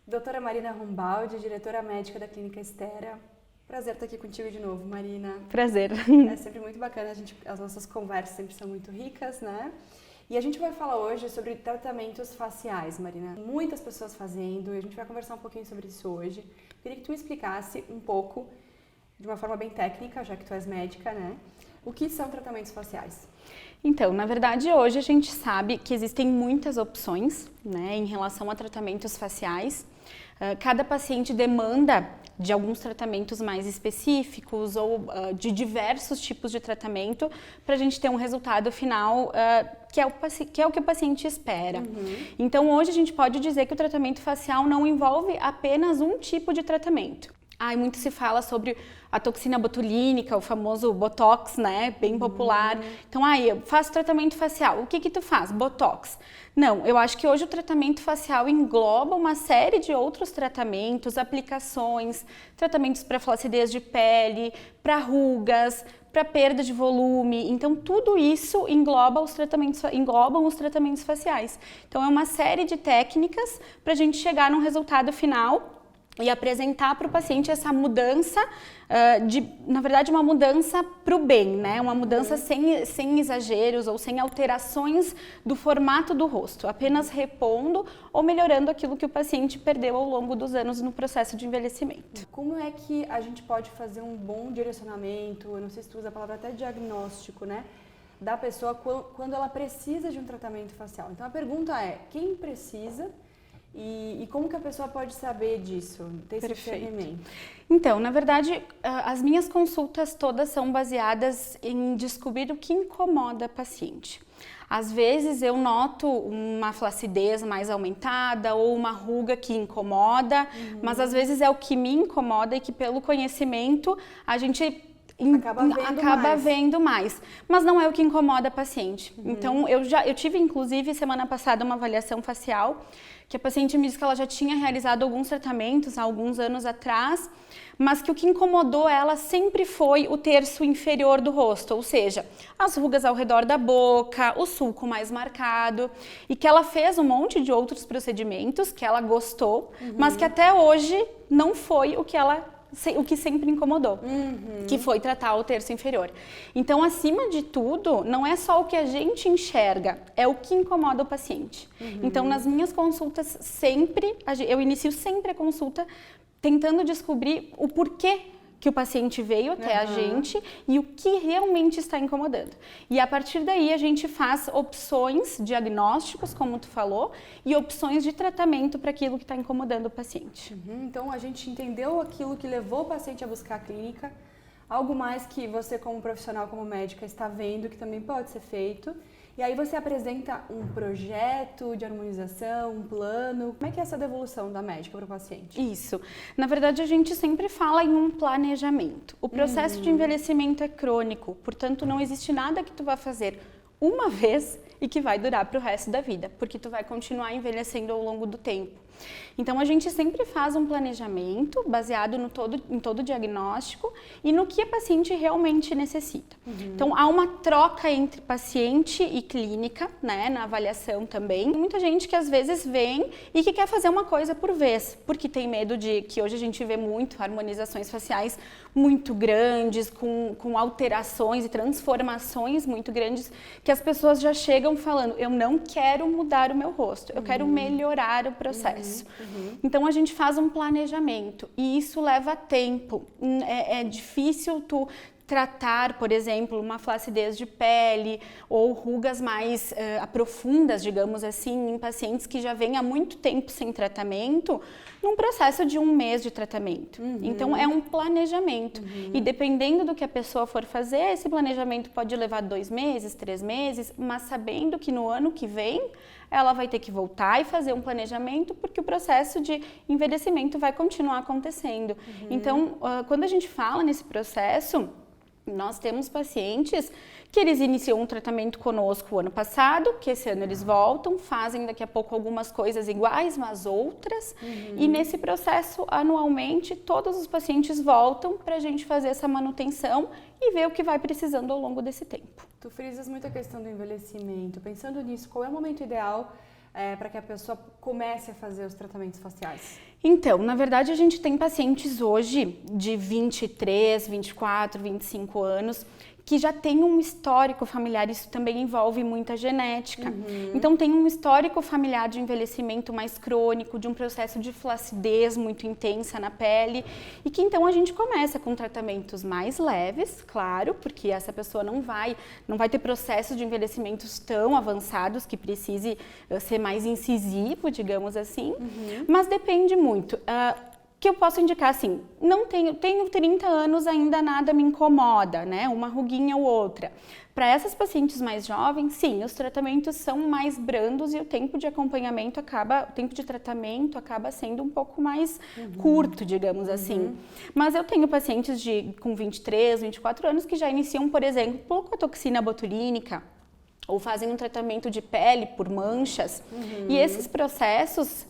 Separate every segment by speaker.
Speaker 1: Doutora Marina Rumbaldi, diretora médica da Clínica Estera. Prazer estar aqui contigo de novo, Marina.
Speaker 2: Prazer.
Speaker 1: É sempre muito bacana, as nossas conversas sempre são muito ricas, né? E a gente vai falar hoje sobre tratamentos faciais, Marina. Muitas pessoas fazendo, e a gente vai conversar um pouquinho sobre isso hoje. Queria que tu explicasse um pouco, de uma forma bem técnica, já que tu és médica, né? O que são tratamentos faciais?
Speaker 2: Então, na verdade, hoje a gente sabe que existem muitas opções, né, em relação a tratamentos faciais. Cada paciente demanda de alguns tratamentos mais específicos ou de diversos tipos de tratamento para a gente ter um resultado final que é o que o paciente espera. Então, hoje a gente pode dizer que o tratamento facial não envolve apenas um tipo de tratamento. Muito se fala sobre a toxina botulínica, o famoso Botox, né, bem popular. Então, eu faço tratamento facial. O que tu faz? Botox. Não, eu acho que hoje o tratamento facial engloba uma série de outros tratamentos, aplicações, tratamentos para flacidez de pele, para rugas, para perda de volume. Então, tudo isso englobam os tratamentos faciais. Então, é uma série de técnicas para a gente chegar num resultado final e apresentar para o paciente essa mudança, na verdade, uma mudança para o bem, né? Uma mudança sem exageros ou sem alterações do formato do rosto, apenas repondo ou melhorando aquilo que o paciente perdeu ao longo dos anos no processo de envelhecimento.
Speaker 1: Como é que a gente pode fazer um bom direcionamento, eu não sei se tu usa a palavra até diagnóstico, né? Da pessoa quando ela precisa de um tratamento facial. Então a pergunta é, quem precisa? E como que a pessoa pode saber disso, ter esse discernimento?
Speaker 2: Então, na verdade, as minhas consultas todas são baseadas em descobrir o que incomoda a paciente. Às vezes eu noto uma flacidez mais aumentada ou uma ruga que incomoda, mas às vezes é o que me incomoda e que pelo conhecimento a gente acaba vendo mais, mas não é o que incomoda a paciente. Então, eu tive inclusive semana passada uma avaliação facial que a paciente me disse que ela já tinha realizado alguns tratamentos há alguns anos atrás, mas que o que incomodou ela sempre foi o terço inferior do rosto, ou seja, as rugas ao redor da boca, o sulco mais marcado, e que ela fez um monte de outros procedimentos que ela gostou, mas que até hoje não foi o que sempre incomodou, que foi tratar o terço inferior. Então, acima de tudo, não é só o que a gente enxerga, é o que incomoda o paciente. Então, nas minhas consultas, eu inicio sempre a consulta tentando descobrir o porquê que o paciente veio até a gente e o que realmente está incomodando. E a partir daí a gente faz opções diagnósticos, como tu falou, e opções de tratamento para aquilo que está incomodando o paciente.
Speaker 1: Então a gente entendeu aquilo que levou o paciente a buscar a clínica, algo mais que você como profissional, como médica, está vendo que também pode ser feito. E aí você apresenta um projeto de harmonização, um plano. Como é que é essa devolução da médica para o paciente?
Speaker 2: Isso. Na verdade, a gente sempre fala em um planejamento. O processo de envelhecimento é crônico, portanto, não existe nada que tu vá fazer uma vez e que vai durar para o resto da vida, porque tu vai continuar envelhecendo ao longo do tempo. Então, a gente sempre faz um planejamento baseado em todo o diagnóstico e no que a paciente realmente necessita. Então, há uma troca entre paciente e clínica, né, na avaliação também. Muita gente que às vezes vem e que quer fazer uma coisa por vez, porque tem medo de que hoje a gente vê muito harmonizações faciais muito grandes, com alterações e transformações muito grandes, que as pessoas já chegam falando, eu não quero mudar o meu rosto, eu quero melhorar o processo. Então a gente faz um planejamento e isso leva tempo. É difícil tu tratar, por exemplo, uma flacidez de pele ou rugas mais profundas, digamos assim, em pacientes que já vêm há muito tempo sem tratamento, num processo de 1 mês de tratamento. Então é um planejamento e dependendo do que a pessoa for fazer, esse planejamento pode levar 2 meses, 3 meses, mas sabendo que no ano que vem ela vai ter que voltar e fazer um planejamento porque o processo de envelhecimento vai continuar acontecendo. Então, quando a gente fala nesse processo, nós temos pacientes que eles iniciam um tratamento conosco o ano passado, que esse ano eles voltam, fazem daqui a pouco algumas coisas iguais, mas outras, e nesse processo, anualmente, todos os pacientes voltam para a gente fazer essa manutenção e ver o que vai precisando ao longo desse tempo.
Speaker 1: Tu frisas muito a questão do envelhecimento. Pensando nisso, qual é o momento ideal para que a pessoa comece a fazer os tratamentos faciais?
Speaker 2: Então, na verdade, a gente tem pacientes hoje de 23, 24, 25 anos que já tem um histórico familiar, isso também envolve muita genética. Então tem um histórico familiar de envelhecimento mais crônico, de um processo de flacidez muito intensa na pele, e que então a gente começa com tratamentos mais leves, claro, porque essa pessoa não vai ter processos de envelhecimentos tão avançados que precise ser mais incisivo, digamos assim, mas depende muito. Que eu posso indicar assim, tenho 30 anos, ainda nada me incomoda, né? Uma ruguinha ou outra. Para essas pacientes mais jovens, sim, os tratamentos são mais brandos e o tempo de tratamento acaba sendo um pouco mais curto, digamos assim. Mas eu tenho pacientes com 23, 24 anos que já iniciam, por exemplo, com a toxina botulínica, ou fazem um tratamento de pele por manchas. E esses processos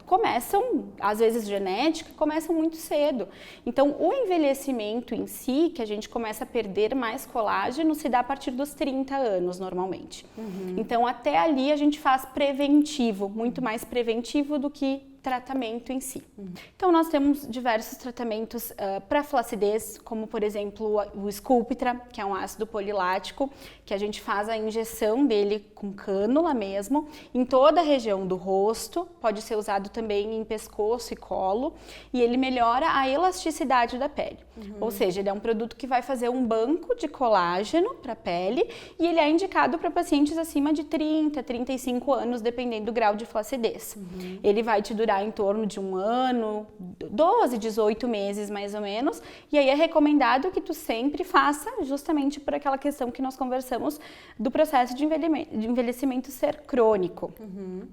Speaker 2: começam, às vezes genética, começam muito cedo. Então, o envelhecimento em si, que a gente começa a perder mais colágeno, se dá a partir dos 30 anos, normalmente. Então, até ali a gente faz preventivo, muito mais preventivo do que tratamento em si. Então, nós temos diversos tratamentos para flacidez, como, por exemplo, o Sculptra, que é um ácido polilático, que a gente faz a injeção dele com cânula mesmo, em toda a região do rosto, pode ser usado também em pescoço e colo, e ele melhora a elasticidade da pele. Ou seja, ele é um produto que vai fazer um banco de colágeno para a pele, e ele é indicado para pacientes acima de 30, 35 anos, dependendo do grau de flacidez. Ele vai te durar em torno de um ano, 12, 18 meses mais ou menos, e aí é recomendado que tu sempre faça, justamente por aquela questão que nós conversamos do processo de envelhecimento ser crônico.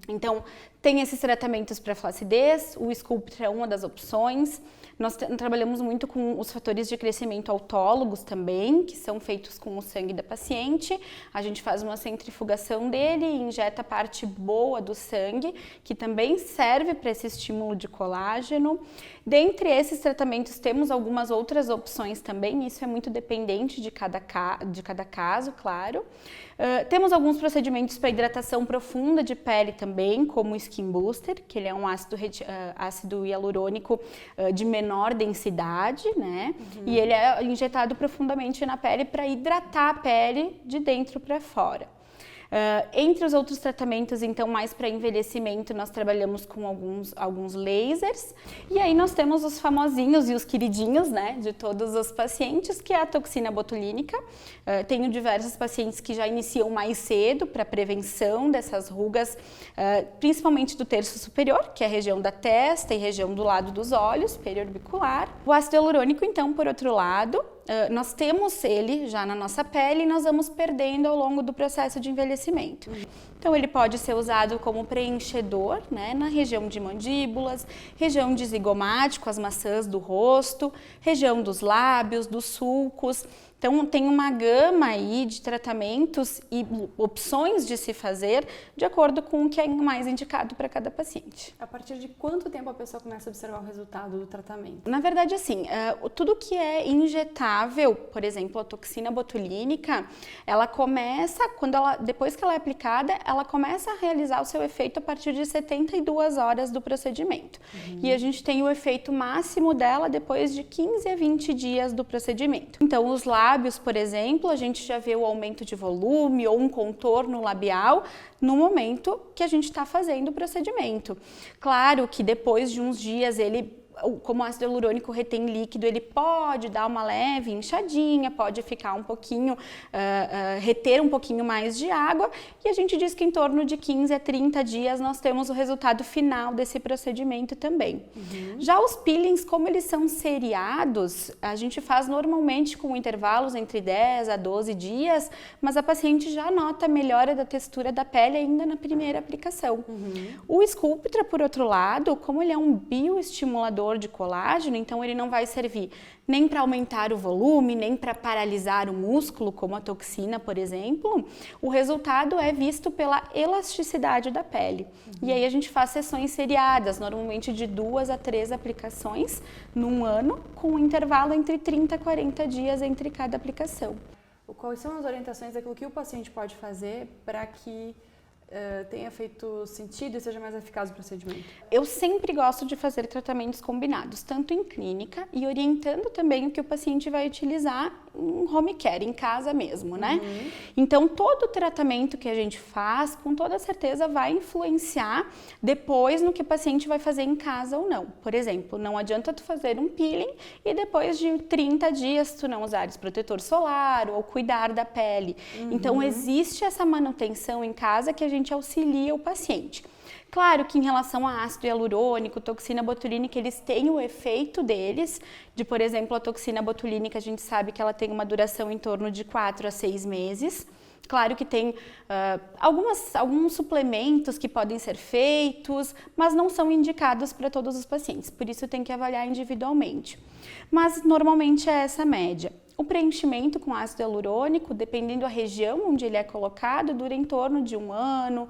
Speaker 2: Então, tem esses tratamentos para flacidez, o Sculptra é uma das opções. Nós trabalhamos muito com os fatores de crescimento autólogos também, que são feitos com o sangue da paciente. A gente faz uma centrifugação dele e injeta a parte boa do sangue, que também serve para esse estímulo de colágeno. Dentre esses tratamentos, temos algumas outras opções também, isso é muito dependente de cada caso, claro. Temos alguns procedimentos para hidratação profunda de pele também, como o Skin Booster, que ele é um ácido hialurônico de menor densidade, né? E ele é injetado profundamente na pele para hidratar a pele de dentro para fora. Entre os outros tratamentos, então, mais para envelhecimento, nós trabalhamos com alguns lasers. E aí nós temos os famosinhos e os queridinhos, né, de todos os pacientes, que é a toxina botulínica. Tenho diversos pacientes que já iniciam mais cedo para prevenção dessas rugas, principalmente do terço superior, que é a região da testa e região do lado dos olhos, superior bicular. O ácido hialurônico, então, por outro lado, nós temos ele já na nossa pele e nós vamos perdendo ao longo do processo de envelhecimento. Então, ele pode ser usado como preenchedor, né, na região de mandíbulas, região de zigomático, as maçãs do rosto, região dos lábios, dos sulcos. Então, tem uma gama aí de tratamentos e opções de se fazer de acordo com o que é mais indicado para cada paciente.
Speaker 1: A partir de quanto tempo a pessoa começa a observar o resultado do tratamento?
Speaker 2: Na verdade, assim, tudo que é injetável, por exemplo, a toxina botulínica, ela começa, depois que ela é aplicada, ela começa a realizar o seu efeito a partir de 72 horas do procedimento. E a gente tem o efeito máximo dela depois de 15 a 20 dias do procedimento. Então, os lábios, por exemplo, a gente já vê o aumento de volume ou um contorno labial no momento que a gente está fazendo o procedimento. Claro que depois de uns dias como o ácido hialurônico retém líquido, ele pode dar uma leve inchadinha, pode ficar um pouquinho, reter um pouquinho mais de água, e a gente diz que em torno de 15 a 30 dias nós temos o resultado final desse procedimento também. Já os peelings, como eles são seriados, a gente faz normalmente com intervalos entre 10 a 12 dias, mas a paciente já nota a melhora da textura da pele ainda na primeira aplicação. O Sculptra, por outro lado, como ele é um bioestimulador de colágeno, então ele não vai servir nem para aumentar o volume, nem para paralisar o músculo, como a toxina, por exemplo. O resultado é visto pela elasticidade da pele. E aí a gente faz sessões seriadas, normalmente de 2 a 3 aplicações num ano, com um intervalo entre 30 a 40 dias entre cada aplicação.
Speaker 1: Quais são as orientações daquilo que o paciente pode fazer para que tenha feito sentido e seja mais eficaz o procedimento?
Speaker 2: Eu sempre gosto de fazer tratamentos combinados, tanto em clínica e orientando também o que o paciente vai utilizar em home care, em casa mesmo, né? Então, todo o tratamento que a gente faz, com toda certeza, vai influenciar depois no que o paciente vai fazer em casa ou não. Por exemplo, não adianta tu fazer um peeling e depois de 30 dias tu não usares protetor solar ou cuidar da pele. Então, existe essa manutenção em casa que a gente auxilia o paciente. Claro que em relação a ácido hialurônico, toxina botulínica, eles têm o efeito deles, de, por exemplo, a toxina botulínica, a gente sabe que ela tem uma duração em torno de 4 a 6 meses. Claro que tem alguns suplementos que podem ser feitos, mas não são indicados para todos os pacientes, por isso tem que avaliar individualmente. Mas normalmente é essa média. O preenchimento com ácido hialurônico, dependendo da região onde ele é colocado, dura em torno de 1 ano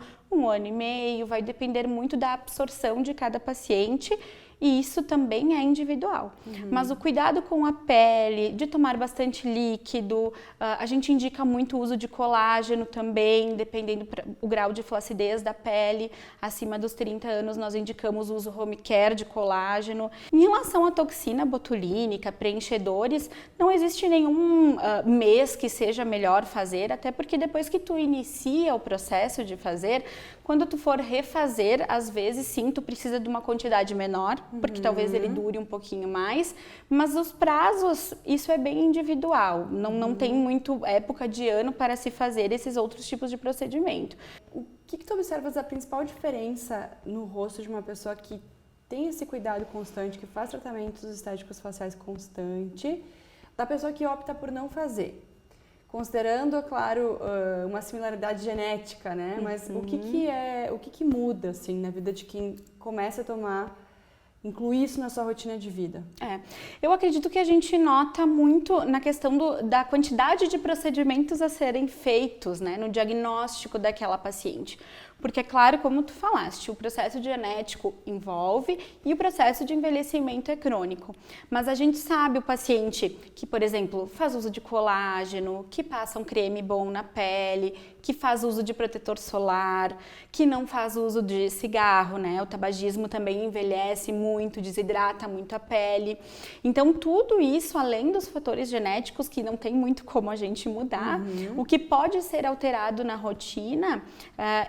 Speaker 2: e meio, vai depender muito da absorção de cada paciente. E isso também é individual. Mas o cuidado com a pele, de tomar bastante líquido, a gente indica muito o uso de colágeno também, dependendo do grau de flacidez da pele. Acima dos 30 anos nós indicamos o uso home care de colágeno. Em relação à toxina botulínica, preenchedores, não existe nenhum mês que seja melhor fazer, até porque depois que tu inicia o processo de fazer, quando tu for refazer, às vezes sim, tu precisa de uma quantidade menor, porque talvez ele dure um pouquinho mais, mas os prazos, isso é bem individual, não tem muito época de ano para se fazer esses outros tipos de procedimento.
Speaker 1: O que tu observas a principal diferença no rosto de uma pessoa que tem esse cuidado constante, que faz tratamentos estéticos faciais constante, da pessoa que opta por não fazer? Considerando, é claro, uma similaridade genética, né? Mas o que muda, assim, na vida de quem começa a incluir isso na sua rotina de vida?
Speaker 2: Eu acredito que a gente nota muito na questão da quantidade de procedimentos a serem feitos, né, no diagnóstico daquela paciente. Porque, é claro, como tu falaste, o processo genético envolve e o processo de envelhecimento é crônico. Mas a gente sabe o paciente que, por exemplo, faz uso de colágeno, que passa um creme bom na pele, que faz uso de protetor solar, que não faz uso de cigarro, né? O tabagismo também envelhece muito, desidrata muito a pele. Então, tudo isso, além dos fatores genéticos, que não tem muito como a gente mudar, o que pode ser alterado na rotina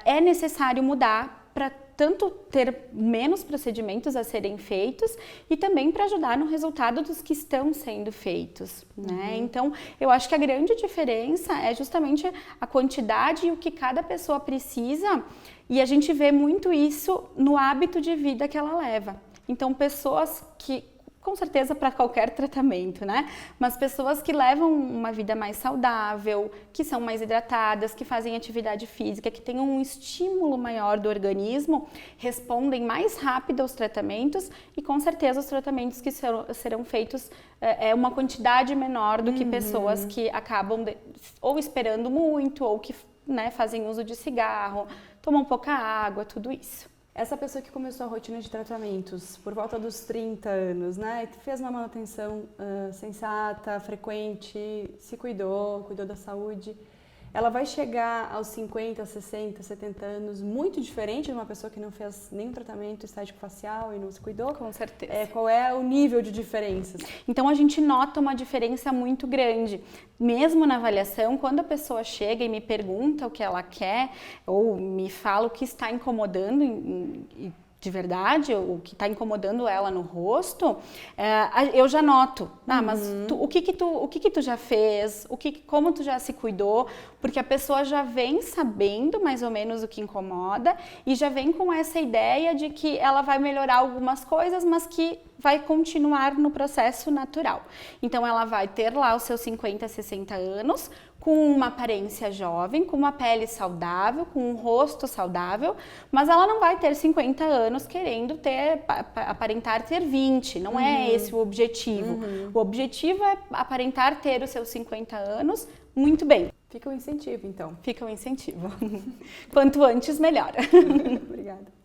Speaker 2: é necessário mudar para tanto ter menos procedimentos a serem feitos e também para ajudar no resultado dos que estão sendo feitos, né? Então, eu acho que a grande diferença é justamente a quantidade e o que cada pessoa precisa, e a gente vê muito isso no hábito de vida que ela leva. Então, pessoas que, com certeza para qualquer tratamento, né? Mas pessoas que levam uma vida mais saudável, que são mais hidratadas, que fazem atividade física, que têm um estímulo maior do organismo, respondem mais rápido aos tratamentos e com certeza os tratamentos que serão feitos é uma quantidade menor do que pessoas que acabam ou esperando muito ou que, né, fazem uso de cigarro, tomam pouca água, tudo isso.
Speaker 1: Essa pessoa que começou a rotina de tratamentos por volta dos 30 anos, né, fez uma manutenção sensata, frequente, se cuidou da saúde, ela vai chegar aos 50, 60, 70 anos muito diferente de uma pessoa que não fez nenhum tratamento estético facial e não se cuidou?
Speaker 2: Com certeza.
Speaker 1: Qual é o nível de diferenças?
Speaker 2: Então, a gente nota uma diferença muito grande. Mesmo na avaliação, quando a pessoa chega e me pergunta o que ela quer ou me fala o que está incomodando de verdade, o que está incomodando ela no rosto, eu já noto. Mas o que tu já fez? Como tu já se cuidou? Porque a pessoa já vem sabendo mais ou menos o que incomoda e já vem com essa ideia de que ela vai melhorar algumas coisas, mas que vai continuar no processo natural. Então, ela vai ter lá os seus 50, 60 anos, com uma aparência jovem, com uma pele saudável, com um rosto saudável, mas ela não vai ter 50 anos querendo aparentar ter 20, não é esse o objetivo. O objetivo é aparentar ter os seus 50 anos muito bem.
Speaker 1: Fica o incentivo, então.
Speaker 2: Fica o incentivo. Quanto antes, melhor.
Speaker 1: Obrigada.